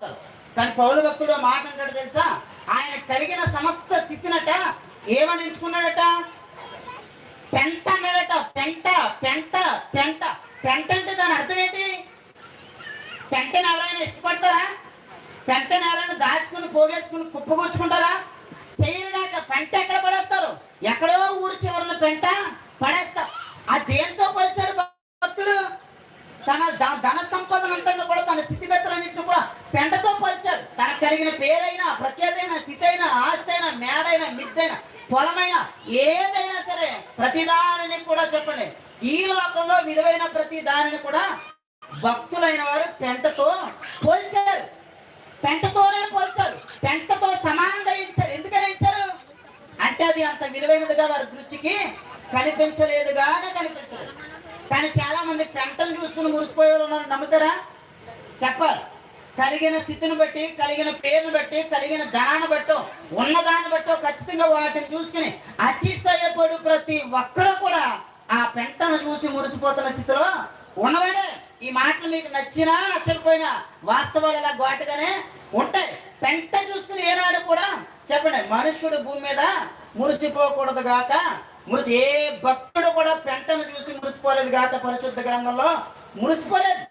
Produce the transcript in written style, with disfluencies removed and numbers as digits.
కానీ పౌలు భక్తుడు మాట అంటాడు తెలుసా, ఆయన కలిగిన సమస్త స్థితినట ఏమని ఎంచుకున్నాడట? పెంట అన్నాడట. పెంట పెంట పెంట పెంట అంటే దాని అర్థం ఏంటి? పెంటని ఎవరైనా ఇష్టపడతారా? పెంటని ఎవరైనా దాచుకుని పోగేసుకుని కుప్పగొచ్చుకుంటారా? చేయలేక పెంట ఎక్కడ పడేస్తారు? ఎక్కడో ఊరి చివరిన పెంట పడేస్తారు. ఆ దేంతో పోల్చాడు భక్తుడు? తన ధన సంపదనంతా కూడా, తన స్థితిగతులన్నింటిని కూడా పెంటతో పోల్చాడు. తనకు కలిగిన పేరైనా, ప్రఖ్యాతైన, స్థితి అయినా, ఆస్తి అయినా, మేడైనా, మిద్దైనా, పొలమైనా, ఏదైనా సరే ప్రతి దానిని కూడా చెప్పండి, ఈ లోకంలో విలువైన ప్రతి దానిని కూడా భక్తులైన వారు పెంటతో పోల్చారు. పెంటతోనే పోల్చారు. పెంటతో సమానంగా ఇచ్చారు. ఎందుకని ఇచ్చారు అంటే అది అంత విలువైనదిగా వారి దృష్టికి కనిపించలేదుగా కనిపించలేదు. కానీ చాలా మంది పెంటను చూసుకుని మురిసిపోయే వాళ్ళు ఉన్నారు. నమ్ముతారా? చెప్పాలి. కలిగిన స్థితిని బట్టి, కలిగిన పేరును బట్టి, కలిగిన ధనాన్ని బట్టో, ఉన్నదాన్ని బట్టో ఖచ్చితంగా వాటిని చూసుకుని అతిశయపడు ప్రతి ఒక్కరు కూడా ఆ పెంటను చూసి మురిసిపోతున్న స్థితిలో ఉన్నవాడే. ఈ మాటలు మీకు నచ్చినా నచ్చకపోయినా వాస్తవాలు ఇలా ఘాటుగానే ఉంటాయి. పెంట చూసుకుని ఏనాడు కూడా చెప్పండి, మనుష్యుడు భూమి మీద మురిసిపోకూడదు గాక. ఏ భక్తుడు కూడా పెంటను చూసి మురిసిపోలేదు గాక. పరిశుద్ధ గ్రంథంలో మురిసిపోలేదు.